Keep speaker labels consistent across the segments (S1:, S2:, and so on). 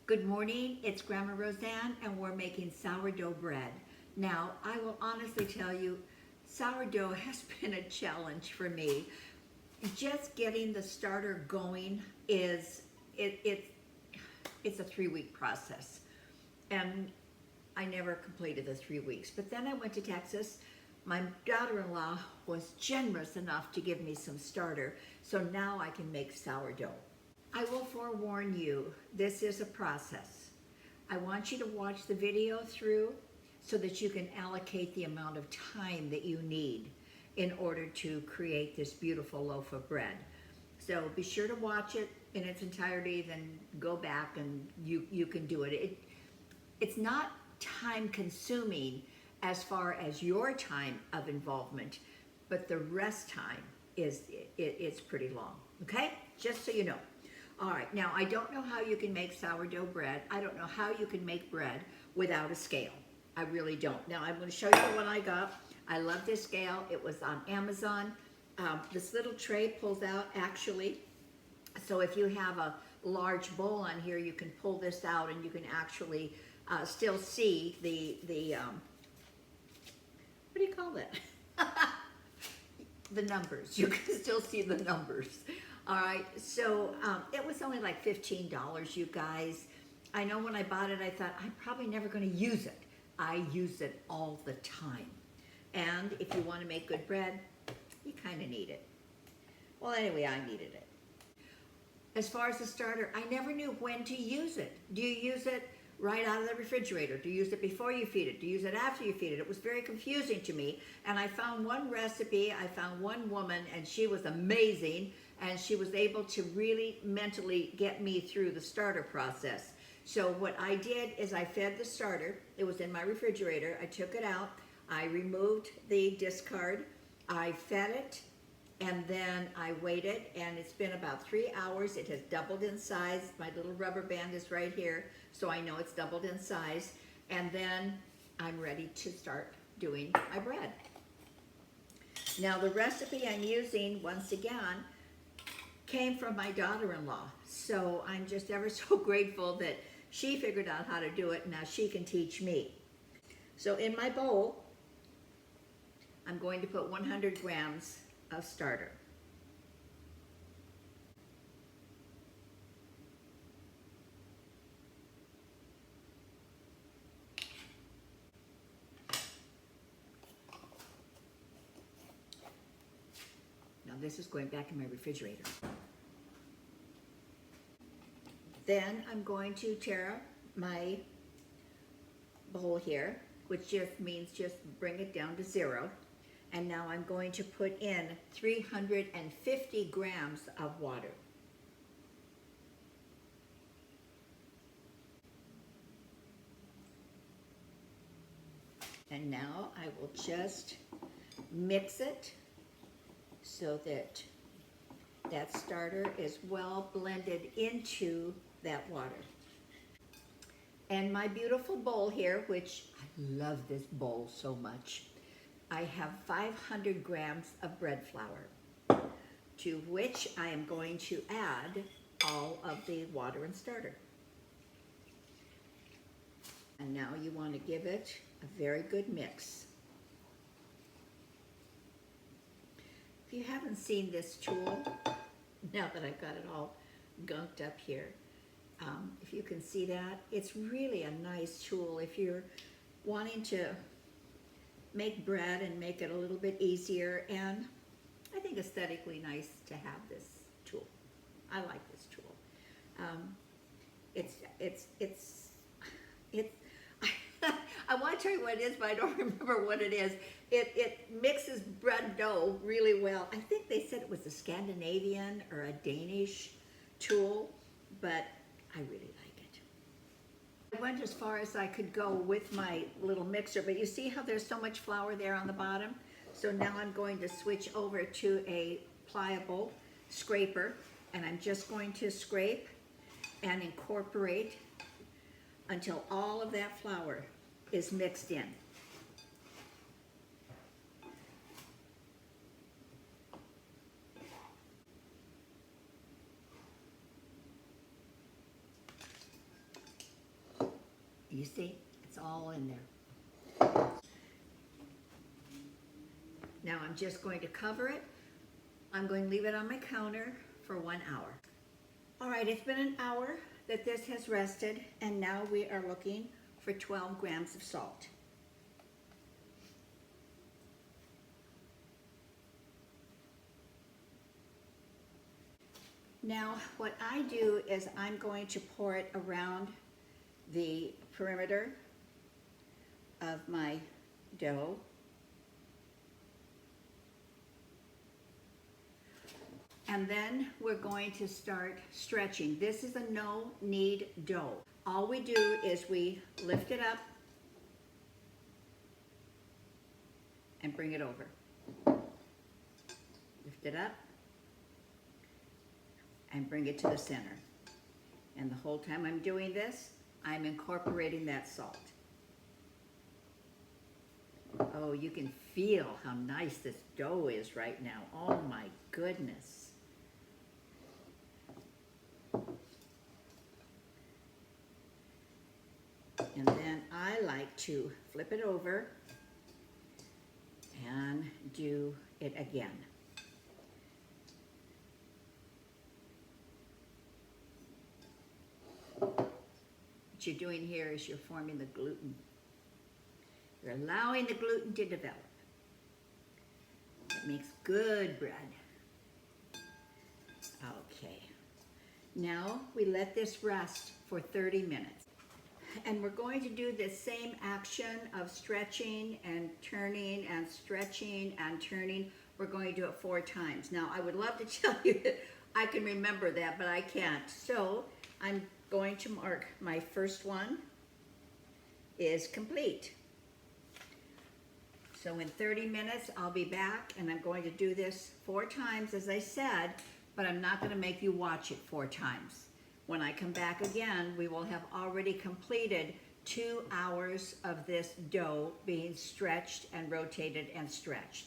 S1: Good morning, it's Grandma Roseanne and we're making sourdough bread. Now, I will honestly tell you, sourdough has been a challenge for me. Just getting the starter going is, it's a 3-week process. And I never completed the 3 weeks. But then I went to Texas. My daughter-in-law was generous enough to give me some starter, so now I can make sourdough. I will forewarn you, this is a process. I want you to watch the video through so that you can allocate the amount of time that you need in order to create this beautiful loaf of bread. So be sure to watch it in its entirety, then go back and you can do it. It's not time consuming as far as your time of involvement, but the rest time it's pretty long, okay? Just so you know. All right, now I don't know how you can make sourdough bread. I don't know how you can make bread without a scale. I really don't. Now I'm going to show you the one I got. I love this scale. It was on Amazon. This little tray pulls out actually. So if you have a large bowl on here, you can pull this out and you can actually still see the what do you call that? The numbers. You can still see the numbers. All right, so it was only like $15, you guys. I know when I bought it, I thought, I'm probably never gonna use it. I use it all the time. And if you wanna make good bread, you kinda need it. Well, anyway, I needed it. As far as the starter, I never knew when to use it. Do you use it right out of the refrigerator? Do you use it before you feed it? Do you use it after you feed it? It was very confusing to me. And I found one recipe, I found one woman, and she was amazing. And she was able to really mentally get me through the starter process. So what I did is I fed the starter. It was in my refrigerator. I took it out. I removed the discard. I fed it. And then I waited, and it's been about 3 hours. It has doubled in size. My little rubber band is right here, so I know it's doubled in size. And then I'm ready to start doing my bread. Now the recipe I'm using, once again, came from my daughter-in-law. So I'm just ever so grateful that she figured out how to do it, and now she can teach me. So in my bowl, I'm going to put 100 grams of starter. Now this is going back in my refrigerator. Then I'm going to tear my bowl here, which just means just bring it down to 0. And now I'm going to put in 350 grams of water. And now I will just mix it so that that starter is well blended into that water. And my beautiful bowl here, which I love this bowl so much, I have 500 grams of bread flour, to which I am going to add all of the water and starter. And now you want to give it a very good mix. If you haven't seen this tool, now that I've got it all gunked up here, if you can see that, it's really a nice tool if you're wanting to make bread and make it a little bit easier, and I think aesthetically nice to have this tool. I like this tool. I want to tell you what it is, but I don't remember what it is. It mixes bread dough really well. I think they said it was a Scandinavian or a Danish tool, but I really like it. I went as far as I could go with my little mixer, but you see how there's so much flour there on the bottom? So now I'm going to switch over to a pliable scraper, and I'm just going to scrape and incorporate until all of that flour is mixed in. You see, it's all in there. Now I'm just going to cover it. I'm going to leave it on my counter for 1 hour. All right, it's been an hour that this has rested, and now we are looking for 12 grams of salt. Now, what I do is I'm going to pour it around the perimeter of my dough. And then we're going to start stretching. This is a no-knead dough. All we do is we lift it up and bring it over. Lift it up and bring it to the center. And the whole time I'm doing this, I'm incorporating that salt. Oh, you can feel how nice this dough is right now. Oh my goodness. And then I like to flip it over and do it again. What you're doing here is you're forming the gluten. You're allowing the gluten to develop. It makes good bread. Okay. Now we let this rest for 30 minutes. And we're going to do the same action of stretching and turning and stretching and turning. We're going to do it 4 times. Now, I would love to tell you that I can remember that, but I can't. So I'm going to mark my first one is complete. So in 30 minutes, I'll be back, and I'm going to do this 4 times, as I said, but I'm not going to make you watch it 4 times. When I come back again, we will have already completed 2 hours of this dough being stretched and rotated and stretched.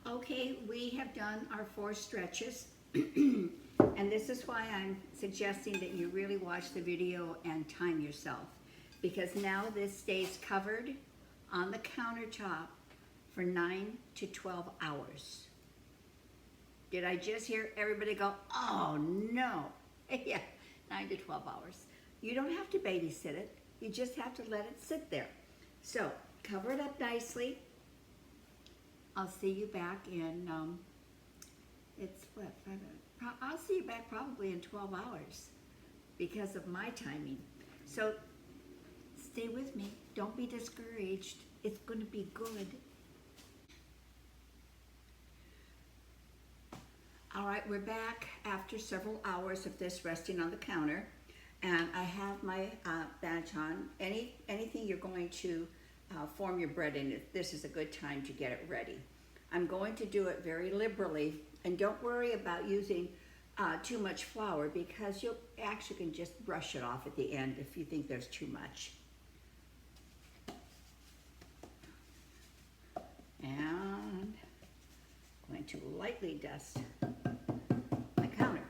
S1: Okay, we have done our 4 stretches. And this is why I'm suggesting that you really watch the video and time yourself. Because now this stays covered on the countertop for 9 to 12 hours. Did I just hear everybody go, oh no? Yeah, 9 to 12 hours. You don't have to babysit it. You just have to let it sit there. So cover it up nicely. I'll see you back in, it's what, 5 hours? I'll see you back probably in 12 hours because of my timing. So stay with me. Don't be discouraged. It's going to be good. All right, we're back after several hours of this resting on the counter, and I have my batch on. Anything you're going to form your bread in, this is a good time to get it ready. I'm going to do it very liberally, and don't worry about using too much flour because you actually can just brush it off at the end if you think there's too much. And I'm going to lightly dust my counter.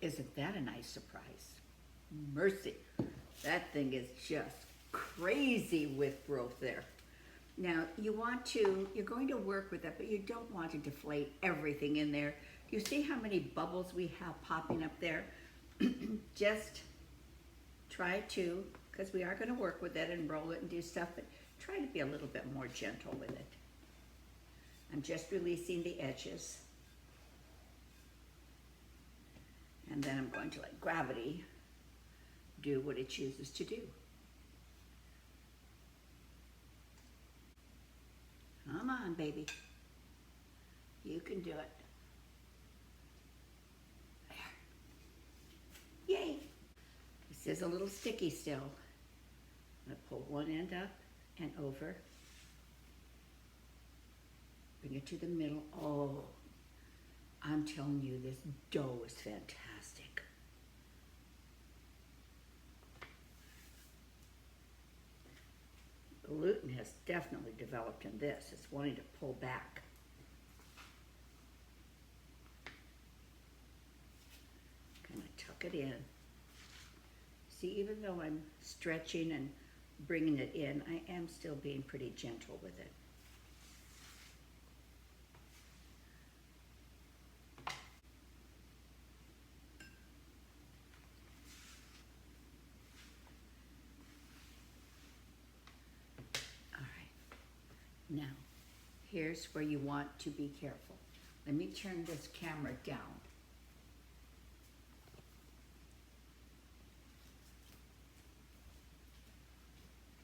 S1: Isn't that a nice surprise? Mercy, that thing is just crazy with growth there. Now you're going to work with that, but you don't want to deflate everything in there. You see how many bubbles we have popping up there? Just try to, because we are going to work with it and roll it and do stuff, but try to be a little bit more gentle with it. I'm just releasing the edges. And then I'm going to let gravity do what it chooses to do. Come on, baby. You can do it. There. Yay. This is a little sticky still. I'm going to pull one end up and over. Bring it to the middle. Oh, I'm telling you, this dough is fantastic. gluten has definitely developed in this. It's wanting to pull back. Kind of tuck it in. See, even though I'm stretching and bringing it in, I am still being pretty gentle with it. All right. Now, here's where you want to be careful. Let me turn this camera down.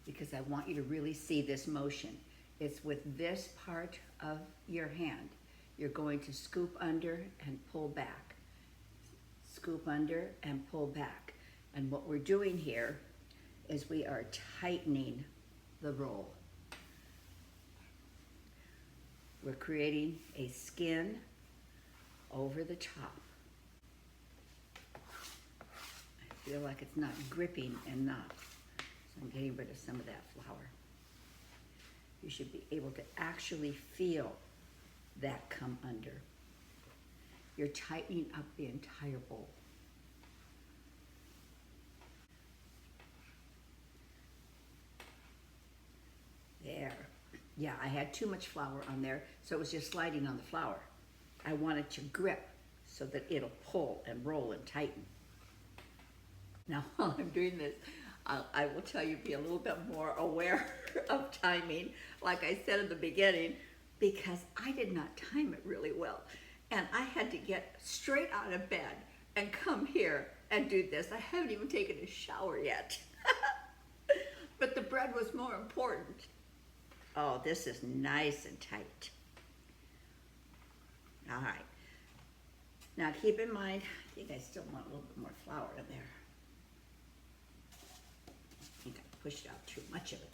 S1: Because I want you to really see this motion. It's with this part of your hand. You're going to scoop under and pull back. Scoop under and pull back. And what we're doing here is we are tightening the roll. We're creating a skin over the top. I feel like it's not gripping enough. So I'm getting rid of some of that flour. You should be able to actually feel that come under. You're tightening up the entire bowl. There. Yeah, I had too much flour on there, so it was just sliding on the flour. I want it to grip so that it'll pull and roll and tighten. Now, while I'm doing this, I will tell you, be a little bit more aware of timing, like I said in the beginning, because I did not time it really well. And I had to get straight out of bed and come here and do this. I haven't even taken a shower yet. But the bread was more important. Oh, this is nice and tight. All right. Now keep in mind, I think I still want a little bit more flour in there. I think I pushed out too much of it.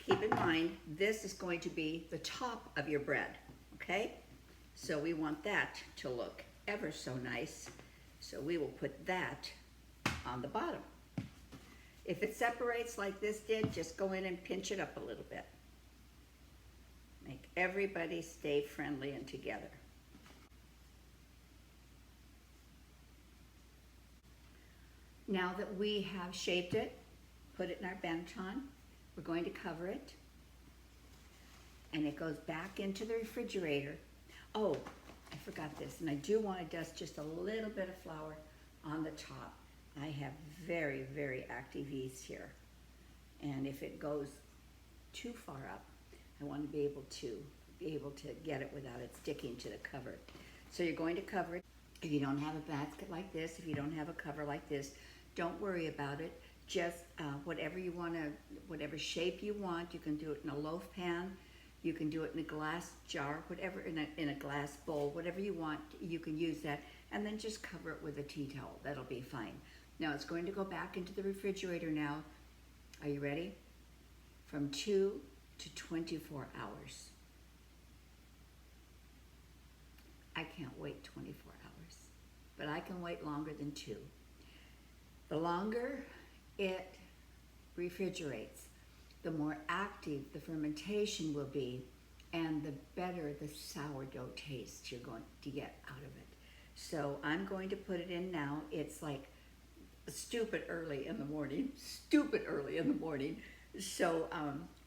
S1: Keep in mind, this is going to be the top of your bread, okay? So we want that to look ever so nice. So we will put that on the bottom. If it separates like this did, just go in and pinch it up a little bit. Make everybody stay friendly and together. Now that we have shaped it, put it in our Banneton, we're going to cover it. And it goes back into the refrigerator. Oh, I forgot this, and I do want to dust just a little bit of flour on the top. I have very, very active yeast here. And if it goes too far up, I want to be able to get it without it sticking to the cover. So you're going to cover it. If you don't have a basket like this, if you don't have a cover like this, don't worry about it. Just whatever you want to, whatever shape you want. You can do it in a loaf pan. You can do it in a glass jar, whatever, in a glass bowl, whatever you want, you can use that. And then just cover it with a tea towel. That'll be fine. Now it's going to go back into the refrigerator now. Are you ready? From 2 to 24 hours. I can't wait 24 hours, but I can wait longer than 2. The longer it refrigerates, the more active the fermentation will be, and the better the sourdough taste you're going to get out of it. So I'm going to put it in now. It's like stupid early in the morning, So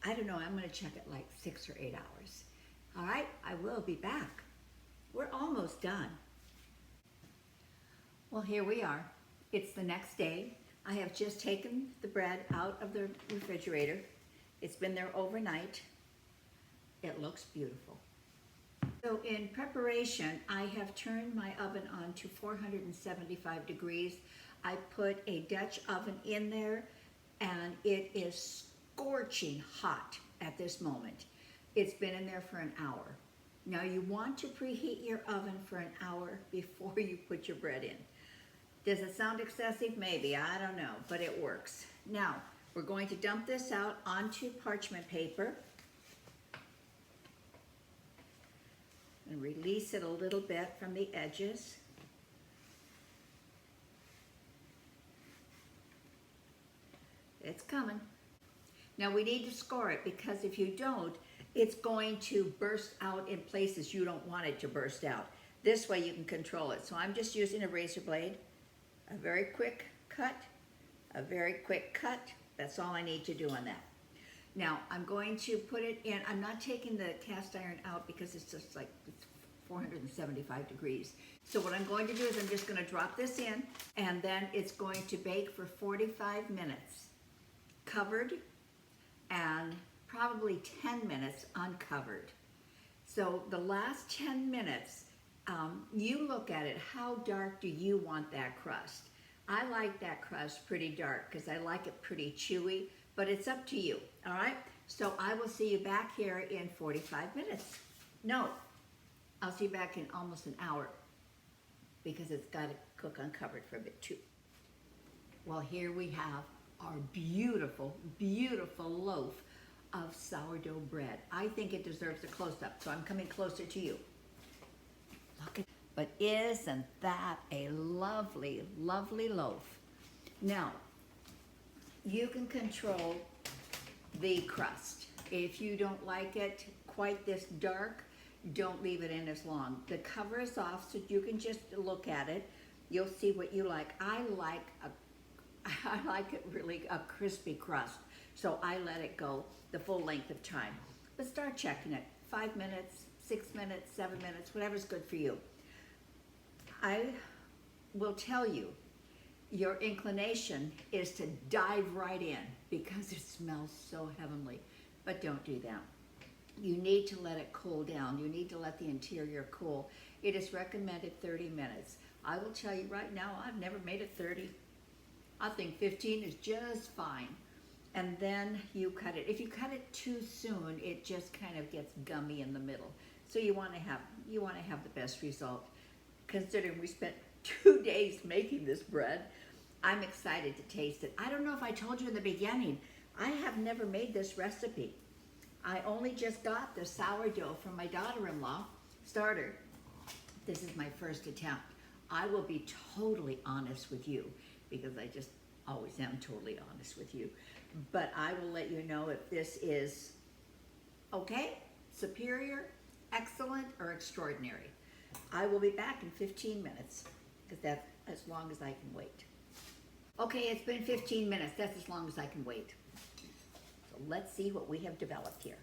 S1: I don't know, I'm gonna check it like 6 or 8 hours. All right, I will be back. We're almost done. Well, here we are. It's the next day. I have just taken the bread out of the refrigerator. It's been there overnight. It looks beautiful. So in preparation, I have turned my oven on to 475 degrees. I put a Dutch oven in there, and it is scorching hot at this moment. It's been in there for an hour. Now you want to preheat your oven for an hour before you put your bread in. Does it sound excessive? Maybe, I don't know, but it works. Now, we're going to dump this out onto parchment paper and release it a little bit from the edges. It's coming. Now we need to score it because if you don't, it's going to burst out in places you don't want it to burst out. This way you can control it. So I'm just using a razor blade, a very quick cut, a very quick cut. That's all I need to do on that. Now I'm going to put it in. I'm not taking the cast iron out because it's just like it's 475 degrees. So what I'm going to do is I'm just going to drop this in, and then it's going to bake for 45 minutes covered and probably 10 minutes uncovered. So the last 10 minutes, you look at it, how dark do you want that crust? I like that crust pretty dark because I like it pretty chewy, but it's up to you, all right? So I will see you back here in 45 minutes. No, I'll see you back in almost an hour because it's got to cook uncovered for a bit too. Well, here we have our beautiful, beautiful loaf of sourdough bread. I think it deserves a close-up, so I'm coming closer to you. Look at, but isn't that a lovely, lovely loaf? Now, you can control the crust. If you don't like it quite this dark, don't leave it in as long. The cover is off, so you can just look at it. You'll see what you like. I like it really a crispy crust, so I let it go the full length of time. But start checking it. 5 minutes, 6 minutes, 7 minutes, whatever's good for you. I will tell you, your inclination is to dive right in because it smells so heavenly, but don't do that. You need to let it cool down. You need to let the interior cool. It is recommended 30 minutes. I will tell you right now, I've never made it 30. I think 15 is just fine. And then you cut it. If you cut it too soon, it just kind of gets gummy in the middle. So you want to have the best result. Considering we spent 2 days making this bread, I'm excited to taste it. I don't know if I told you in the beginning, I have never made this recipe. I only just got the sourdough from my daughter-in-law starter. This is my first attempt. I will be totally honest with you because I just always am totally honest with you. But I will let you know if this is okay, superior, excellent, or extraordinary. I will be back in 15 minutes because that's as long as I can wait. Okay, it's been 15 minutes. That's as long as I can wait. So let's see what we have developed here.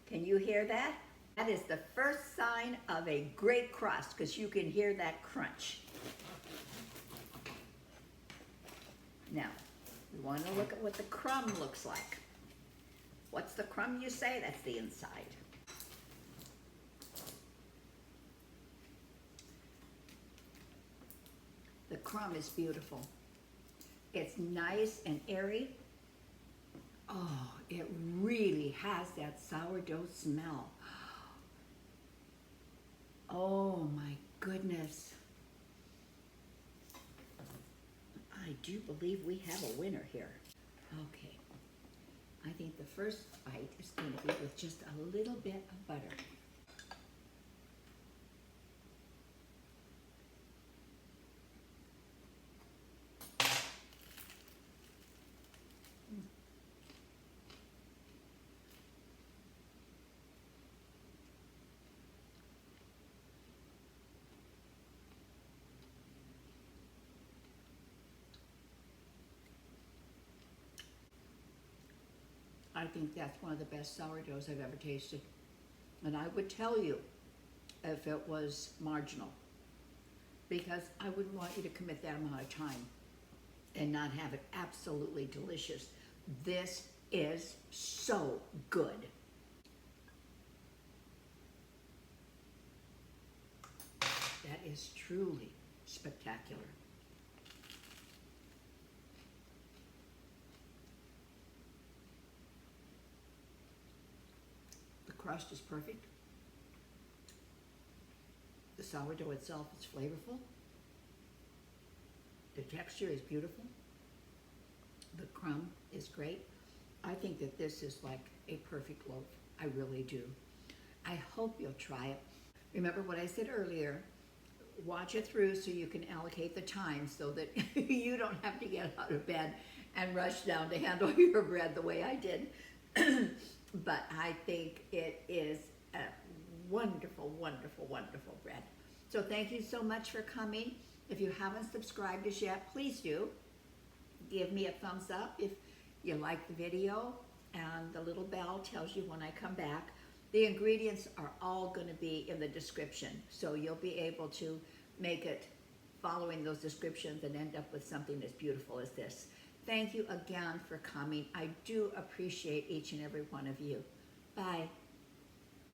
S1: Can you hear that? That is the first sign of a great crust because you can hear that crunch. Now, we want to look at what the crumb looks like. What's the crumb you say? That's the inside. The crumb is beautiful. It's nice and airy. Oh, it really has that sourdough smell. Oh my goodness. I do believe we have a winner here. Okay. I think the first bite is going to be with just a little bit of butter. I think that's one of the best sourdoughs I've ever tasted. And I would tell you if it was marginal, because I wouldn't want you to commit that amount of time and not have it absolutely delicious. This is so good. That is truly spectacular. The crust is perfect. The sourdough itself is flavorful. The texture is beautiful. The crumb is great. I think that this is like a perfect loaf. I really do. I hope you'll try it. Remember what I said earlier. watch it through so you can allocate the time so that you don't have to get out of bed and rush down to handle your bread the way I did. But I think it is a wonderful, wonderful, wonderful bread. So thank you so much for coming. If you haven't subscribed as yet, please do. Give me a thumbs up if you like the video, and the little bell tells you when I come back. The ingredients are all going to be in the description, so you'll be able to make it following those descriptions and end up with something as beautiful as this. Thank you again for coming. I do appreciate each and every one of you. Bye.